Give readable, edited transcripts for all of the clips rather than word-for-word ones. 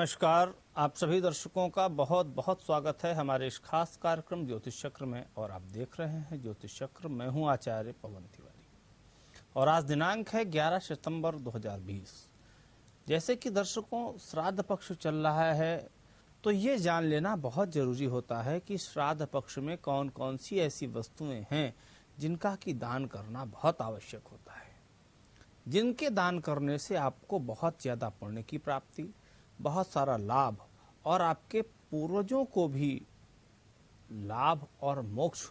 नमस्कार। आप सभी दर्शकों का बहुत बहुत स्वागत है हमारे इस खास कार्यक्रम ज्योतिष चक्र में। और आप देख रहे हैं ज्योतिष चक्र। मैं हूं आचार्य पवन तिवारी और आज दिनांक है 11 सितंबर 2020। जैसे कि दर्शकों श्राद्ध पक्ष चल रहा है, तो ये जान लेना बहुत जरूरी होता है कि श्राद्ध पक्ष में कौन कौन सी ऐसी वस्तुएं हैं जिनका कि दान करना बहुत आवश्यक होता है, जिनके दान करने से आपको बहुत ज़्यादा पुण्य की प्राप्ति, बहुत सारा लाभ और आपके पूर्वजों को भी लाभ और मोक्ष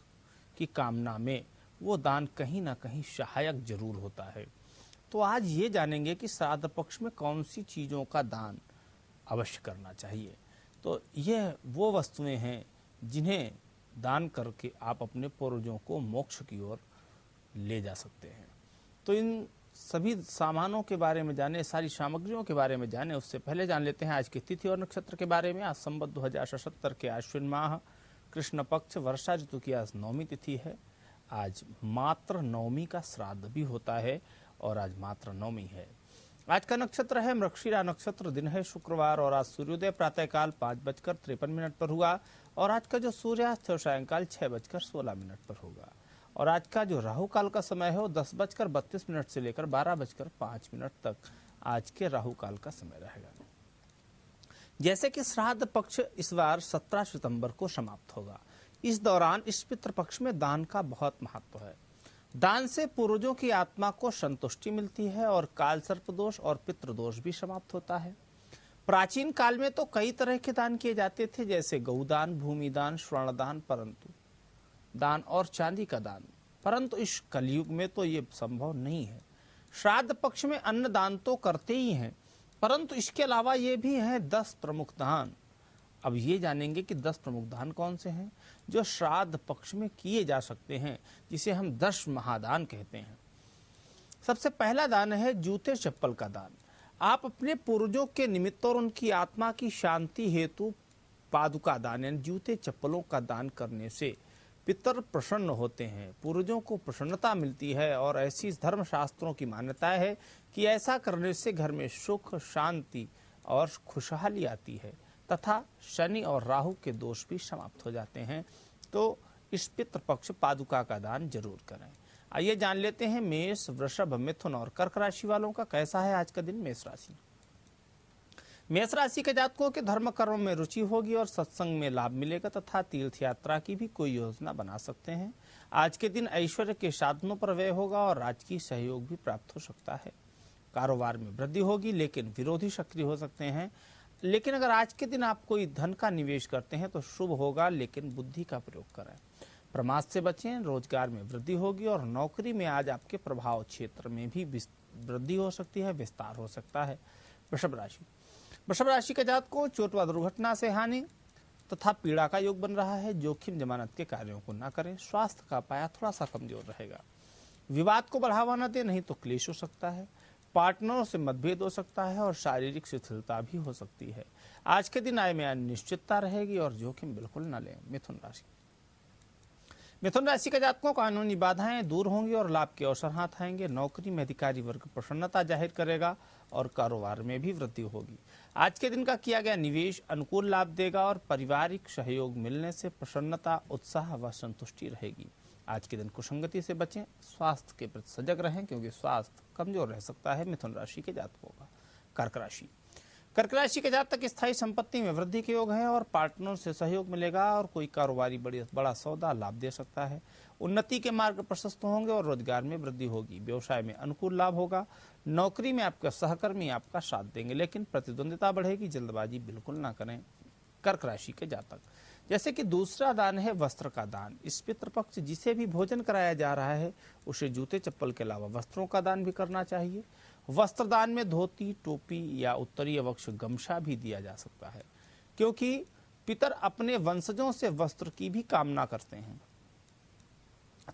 की कामना में वो दान कहीं ना कहीं सहायक जरूर होता है। तो आज ये जानेंगे कि श्राद्ध पक्ष में कौन सी चीज़ों का दान अवश्य करना चाहिए। तो ये वो वस्तुएं हैं जिन्हें दान करके आप अपने पूर्वजों को मोक्ष की ओर ले जा सकते हैं। तो इन सभी सामानों के बारे में जाने, सारी सामग्रियों के बारे में जाने, उससे पहले जान लेते हैं आज की तिथि और नक्षत्र के बारे में। आज संवत 2077 के आश्विन माह कृष्ण पक्ष वर्षा ऋतु की आज 9वीं तिथि है। आज मात्र नवमी का श्राद्ध भी होता है और आज मात्र नवमी है। आज का नक्षत्र है मृगशिरा नक्षत्र, दिन है शुक्रवार और आज सूर्योदय प्रातःकाल 5:53 पर हुआ और आज का जो सूर्यास्त है सायंकाल 6:16 पर होगा। और आज का जो राहु काल का समय है वो 10:32 से लेकर 12:05 तक आज के राहु काल का समय रहेगा। जैसे कि श्राद्ध पक्ष इस बार 17 सितंबर को समाप्त होगा। इस दौरान इस पितृ पक्ष में दान का बहुत महत्व है। दान से पूर्वजों की आत्मा को संतुष्टि मिलती है और काल सर्प दोष और पितृदोष भी समाप्त होता है। प्राचीन काल में तो कई तरह के दान किए जाते थे, जैसे गौदान, भूमि दान, स्वर्ण दान, परंतु दान और चांदी का दान, परंतु इस कलयुग में तो ये संभव नहीं है। श्राद्ध पक्ष में अन्न दान तो करते ही हैं, परंतु इसके अलावा ये भी हैं 10 प्रमुख दान। अब ये जानेंगे कि 10 प्रमुख दान कौन से हैं जो श्राद्ध पक्ष में किए जा सकते हैं, जिसे हम 10 महादान कहते हैं। सबसे पहला दान है जूते चप्पल का दान। आप अपने पूर्वजों के निमित्त और उनकी आत्मा की शांति हेतु पादुका दान यानी जूते चप्पलों का दान करने से पितर प्रसन्न होते हैं, पूर्वजों को प्रसन्नता मिलती है। और ऐसी धर्मशास्त्रों की मान्यता है कि ऐसा करने से घर में सुख, शांति और खुशहाली आती है तथा शनि और राहु के दोष भी समाप्त हो जाते हैं। तो इस पितृपक्ष पादुका का दान जरूर करें। आइए जान लेते हैं मेष, वृषभ, मिथुन और कर्क राशि वालों का कैसा है आज का दिन। मेष राशि, मेष राशि के जातकों के धर्म कर्म में रुचि होगी और सत्संग में लाभ मिलेगा तथा तीर्थ यात्रा की भी कोई योजना बना सकते हैं। आज के दिन ऐश्वर्य के साधनों पर व्यय होगा और राजकीय सहयोग भी प्राप्त हो सकता है। कारोबार में वृद्धि होगी लेकिन विरोधी सक्रिय हो सकते हैं। लेकिन अगर आज के दिन आप कोई धन का निवेश करते हैं तो शुभ होगा, लेकिन बुद्धि का प्रयोग करें। प्रमाद से बचें। रोजगार में वृद्धि होगी और नौकरी में आज आपके प्रभाव क्षेत्र में भी वृद्धि हो सकती है, विस्तार हो सकता है। वृषभ राशि, वृषभ राशि के जातकों चोट व दुर्घटना से हानि तथा पीड़ा का योग बन रहा है। जोखिम जमानत के कार्यों को न करें। स्वास्थ्य का पाया थोड़ा सा कमजोर रहेगा। विवाद को बढ़ावा न दें, नहीं तो क्लेश हो सकता है। पार्टनरों से मतभेद हो सकता है और शारीरिक शिथिलता भी हो सकती है। आज के दिन आय में अनिश्चितता रहेगी और जोखिम बिल्कुल न लें। मिथुन राशि, मिथुन राशि के जातकों कानूनी बाधाएं दूर होंगी और लाभ के अवसर हाथ आएंगे। नौकरी में अधिकारी वर्ग प्रसन्नता जाहिर करेगा और कारोबार में भी वृद्धि होगी। आज के दिन का किया गया निवेश अनुकूल लाभ देगा और पारिवारिक सहयोग मिलने से प्रसन्नता, उत्साह व संतुष्टि रहेगी। आज के दिन कुसंगति से बचें। स्वास्थ्य के प्रति सजग रहें क्योंकि स्वास्थ्य कमजोर रह सकता है मिथुन राशि के जातकों का। कर्क राशि, कर्क राशि के जातक स्थायी संपत्ति में वृद्धि के योग है और पार्टनर से सहयोग मिलेगा और कोई कारोबारी बड़ा सौदा लाभ दे सकता है। उन्नति के मार्ग प्रशस्त होंगे और रोजगार में वृद्धि होगी। व्यवसाय में अनुकूल लाभ होगा। नौकरी में आपका सहकर्मी आपका साथ देंगे, लेकिन प्रतिद्वंदिता बढ़ेगी। जल्दबाजी बिल्कुल ना करें। कर्क राशि के जातक, जैसे कि दूसरा दान है वस्त्र का दान। इस पितृपक्ष जिसे भी भोजन कराया जा रहा है उसे जूते चप्पल के अलावा वस्त्रों का दान भी करना चाहिए। वस्त्र दान में धोती, टोपी या उत्तरीय वक्ष गमछा भी दिया जा सकता है, क्योंकि पितर अपने वंशजों से वस्त्र की भी कामना करते हैं।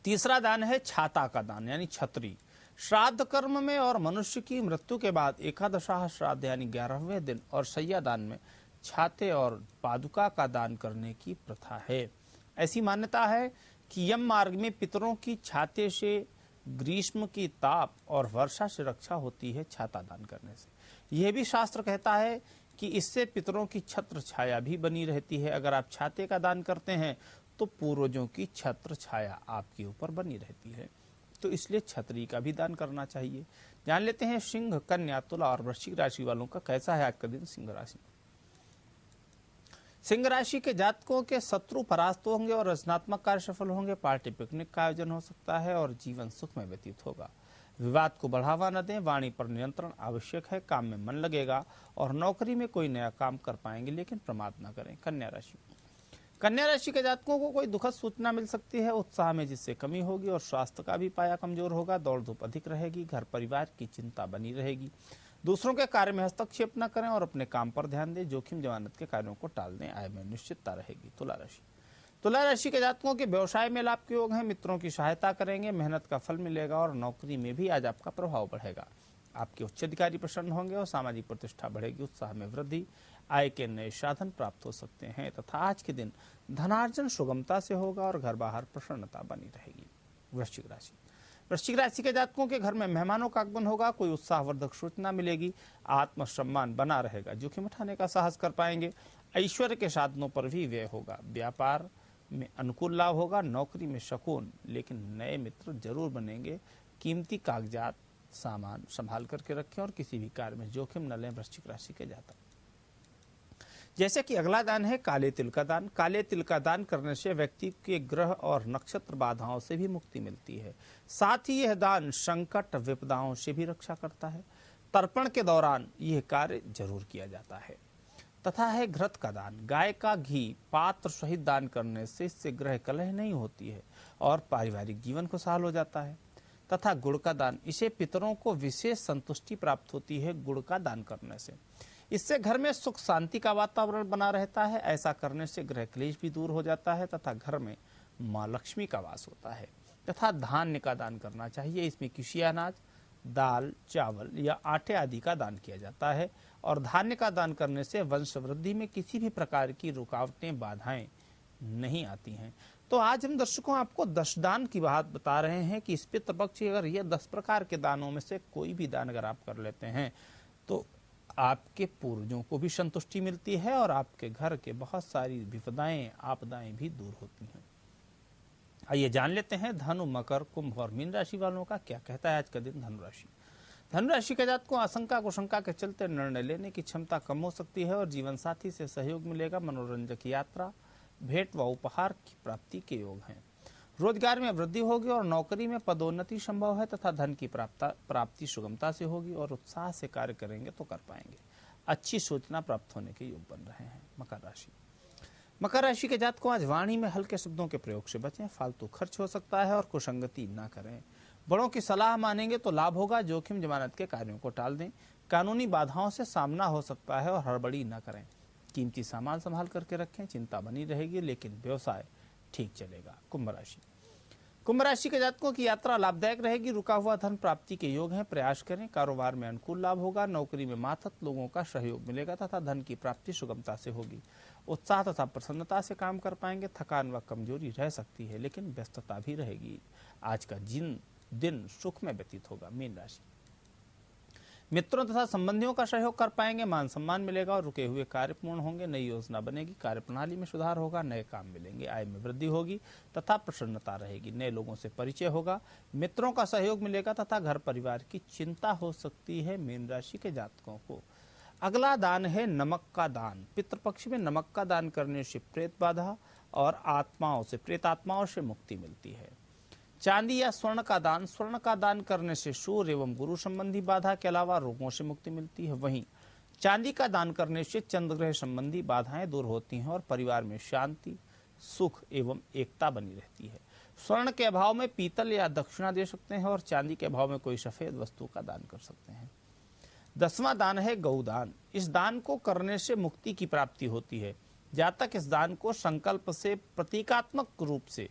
तीसरा दान है छाता का दान यानी छतरी। श्राद्ध कर्म में और मनुष्य की मृत्यु के बाद एकादशाह श्राद्ध यानी 11वें दिन और शय्या दान में छाते और पादुका का दान करने की प्रथा है। ऐसी मान्यता है कि यम मार्ग में पितरों की छाते से ग्रीष्म की ताप और वर्षा से रक्षा होती है छाता दान करने से। यह भी शास्त्र कहता है कि इससे पितरों की छत्र छाया भी बनी रहती है। अगर आप छाते का दान करते हैं तो पूर्वजों की छत्र छाया आपके ऊपर बनी रहती है, तो इसलिए छतरी का भी दान करना चाहिए। जान लेते हैं सिंह, कन्या, तुला और वृश्चिक राशि वालों का कैसा है आज का दिन। सिंह राशि, सिंह राशि के जातकों के शत्रु परास्त होंगे और रचनात्मक कार्य सफल होंगे। पार्टी पिकनिक का आयोजन हो सकता है और जीवन सुख में व्यतीत होगा। विवाद को बढ़ावा न दें, वाणी पर नियंत्रण आवश्यक है। काम में मन लगेगा और नौकरी में कोई नया काम कर पाएंगे, लेकिन प्रमाद न करें। कन्या राशि, कन्या राशि के जातकों को कोई दुखद सूचना मिल सकती है। उत्साह में जिससे कमी होगी और स्वास्थ्य का भी पाया कमजोर होगा। दौड़ धूप अधिक रहेगी। घर परिवार की चिंता बनी रहेगी। दूसरों के कार्य में हस्तक्षेप न करें और अपने काम पर ध्यान दें। जोखिम जमानत के कार्यों को टाल दें। आय में निश्चितता रहेगी। तुला राशि, तुला राशि के जातकों के व्यवसाय में लाभ के योग हैं। मित्रों की सहायता करेंगे। मेहनत का फल मिलेगा और नौकरी में भी आज आपका प्रभाव बढ़ेगा। आपके उच्च अधिकारी प्रसन्न होंगे और सामाजिक प्रतिष्ठा बढ़ेगी। उत्साह में वृद्धि, आय के नए साधन प्राप्त हो सकते हैं तथा आज के दिन धनार्जन सुगमता से होगा और घर बाहर प्रसन्नता बनी रहेगी। वृश्चिक राशि, वृश्चिक राशि के जातकों के घर में मेहमानों का आगमन होगा। कोई उत्साहवर्धक सूचना मिलेगी। आत्मसम्मान बना रहेगा। जोखिम उठाने का साहस कर पाएंगे। ऐश्वर्य के साधनों पर भी व्यय होगा। व्यापार में अनुकूल लाभ होगा। नौकरी में शकून, लेकिन नए मित्र जरूर बनेंगे। कीमती कागजात सामान संभाल करके रखें और किसी भी कार्य में जोखिम न लें। वृश्चिक राशि के जातक, जैसे कि अगला दान है काले तिल का दान। काले तिल का दान करने से व्यक्ति के ग्रह और नक्षत्र बाधाओं से भी मुक्ति मिलती है। साथ ही यह दान संकट विपदाओं से भी रक्षा करता है। तर्पण के दौरान यह कार्य जरूर किया जाता है। तथा है घृत का दान। गाय का घी पात्र सहित दान करने से इससे ग्रह कलह नहीं होती है और पारिवारिक जीवन खुशहाल हो जाता है। तथा गुड़ का दान, इसे पितरों को विशेष संतुष्टि प्राप्त होती है गुड़ का दान करने से। इससे घर में सुख शांति का वातावरण बना रहता है। ऐसा करने से ग्रह क्लेश भी दूर हो जाता है तथा घर में माँ लक्ष्मी का वास होता है। तथा धान्य का दान करना चाहिए। इसमें कृषि अनाज, दाल, चावल या आटे आदि का दान किया जाता है और धान्य का दान करने से वंश वृद्धि में किसी भी प्रकार की रुकावटें बाधाएं नहीं आती हैं। तो आज हम दर्शकों आपको 10 दान की बात बता रहे हैं कि इस पितृपक्ष अगर ये 10 प्रकार के दानों में से कोई भी दान अगर आप कर लेते हैं तो आपके पूर्वजों को भी संतुष्टि मिलती है और आपके घर के बहुत सारी विपदाएं आपदाएं भी दूर होती हैं। आइए जान लेते हैं धनु, मकर, कुंभ और मीन राशि वालों का क्या कहता है आज का दिन। धनु राशि, धनु राशि के जातकों आशंका कुशंका के चलते निर्णय लेने की क्षमता कम हो सकती है और जीवन साथी से सहयोग मिलेगा। मनोरंजक यात्रा, भेंट व उपहार की प्राप्ति के योग हैं। रोजगार में वृद्धि होगी और नौकरी में पदोन्नति संभव है तथा धन की प्राप्ति सुगमता से होगी और उत्साह से कार्य करेंगे तो कर पाएंगे। अच्छी सूचना प्राप्त होने के योग बन रहे हैं। मकर राशि, मकर राशि के जातकों आज वाणी में हल्के शब्दों के प्रयोग से बचें। फालतू खर्च हो सकता है और कुसंगति न करें। बड़ों की सलाह मानेंगे तो लाभ होगा। जोखिम जमानत के कार्यों को टाल दें। कानूनी बाधाओं से सामना हो सकता है और हड़बड़ी न करें। कीमती सामान संभाल करके रखें। चिंता बनी रहेगी लेकिन व्यवसाय ठीक चलेगा। कुंभ राशि, कुंभ राशि के जातकों की यात्रा लाभदायक रहेगी। रुका हुआ धन प्राप्ति के योग हैं। प्रयास करें। कारोबार में अनुकूल लाभ होगा। नौकरी में मातहत लोगों का सहयोग मिलेगा तथा धन की प्राप्ति सुगमता से होगी। उत्साह तथा प्रसन्नता से काम कर पाएंगे। थकान व कमजोरी रह सकती है लेकिन व्यस्तता भी रहेगी। आज का दिन सुख में व्यतीत होगा। मीन राशि, मित्रों तथा संबंधियों का सहयोग कर पाएंगे। मान सम्मान मिलेगा और रुके हुए कार्य पूर्ण होंगे। नई योजना बनेगी। कार्य प्रणाली में सुधार होगा। नए काम मिलेंगे। आय में वृद्धि होगी तथा प्रसन्नता रहेगी। नए लोगों से परिचय होगा। मित्रों का सहयोग मिलेगा तथा घर परिवार की चिंता हो सकती है। मीन राशि के जातकों को अगला दान है नमक का दान। पितृपक्ष में नमक का दान करने से प्रेत बाधा और प्रेत आत्माओं से मुक्ति मिलती है। चांदी या स्वर्ण का दान, स्वर्ण का दान करने से सूर्य एवं गुरु संबंधी बाधा के अलावा रोगों से मुक्ति मिलती है। वहीं चांदी का दान करने से चंद्र ग्रह संबंधी बाधाएं दूर होती हैं और परिवार में शांति, सुख एवं एकता बनी रहती है। स्वर्ण के अभाव में पीतल या दक्षिणा दे सकते हैं और चांदी के अभाव में कोई सफेद वस्तु का दान कर सकते हैं। 10वां दान है गौदान। इस दान को करने से मुक्ति की प्राप्ति होती है। जातक इस दान को संकल्प से प्रतीकात्मक रूप से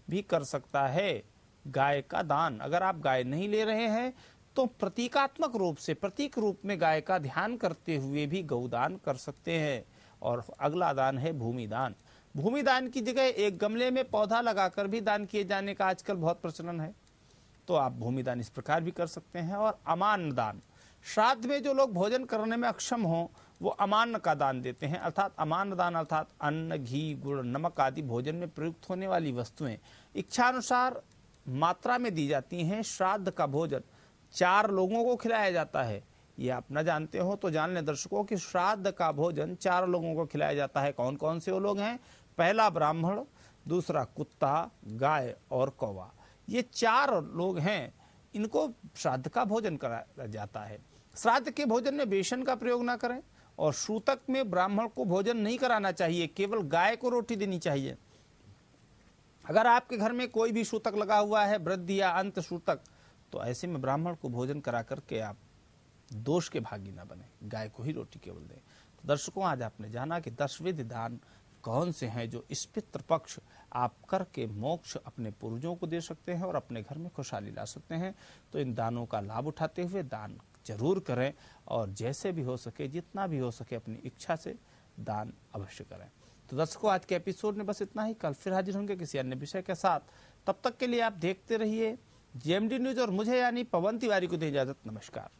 भी कर सकता है। गाय का दान, अगर आप गाय नहीं ले रहे हैं तो प्रतीकात्मक रूप से प्रतीक रूप में गाय का ध्यान करते हुए भी गौदान कर सकते हैं। और अगला दान है भूमि दान। भूमि दान की जगह एक गमले में पौधा लगाकर भी दान किए जाने का आजकल बहुत प्रचलन है, तो आप भूमि दान इस प्रकार भी कर सकते हैं। और अमान दान, श्राद्ध में जो लोग भोजन करने में अक्षम हों वो अमान्न का दान देते हैं। अर्थात अमान्न दान अर्थात अन्न, घी, गुड़, नमक आदि भोजन में प्रयुक्त होने वाली वस्तुएं इच्छानुसार मात्रा में दी जाती हैं। श्राद्ध का भोजन 4 लोगों को खिलाया जाता है। ये आप न जानते हो तो जान लें दर्शकों कि श्राद्ध का भोजन 4 लोगों को खिलाया जाता है। कौन कौन से वो लोग हैं? पहला ब्राह्मण, दूसरा कुत्ता, गाय और कौवा। ये 4 लोग हैं, इनको श्राद्ध का भोजन कराया जाता है। श्राद्ध के भोजन में बेसन का प्रयोग ना करें और सूतक में ब्राह्मण को भोजन नहीं कराना चाहिए, केवल गाय को रोटी देनी चाहिए। अगर आपके घर में कोई भी सूतक लगा हुआ है, वृद्धि या अंत सूतक, तो ऐसे में ब्राह्मण को भोजन करा करके आप दोष के भागी ना बने, गाय को ही रोटी केवल दें। तो दर्शकों, आज आपने जाना कि 10 विधि दान कौन से हैं जो इस पितृपक्ष आप करके मोक्ष अपने पूर्वजों को दे सकते हैं और अपने घर में खुशहाली ला सकते हैं। तो इन दानों का लाभ उठाते हुए दान जरूर करें और जैसे भी हो सके, जितना भी हो सके, अपनी इच्छा से दान अवश्य करें। तो दर्शकों, आज के एपिसोड में बस इतना ही। कल फिर हाजिर होंगे किसी अन्य विषय के साथ। तब तक के लिए आप देखते रहिए जेएमडी न्यूज और मुझे यानी पवन तिवारी को दें इजाजत। नमस्कार।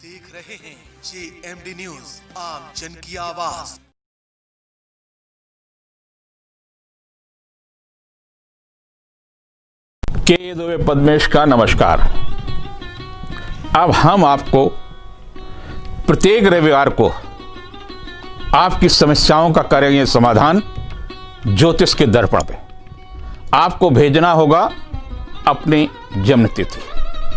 देख रहे हैं जेएमडी न्यूज, आम जन की आवाज। के दुबे पद्मेश का नमस्कार। अब हम आपको प्रत्येक रविवार को आपकी समस्याओं का करेंगे समाधान ज्योतिष के दर्पण पे। आपको भेजना होगा अपनी जन्म तिथि।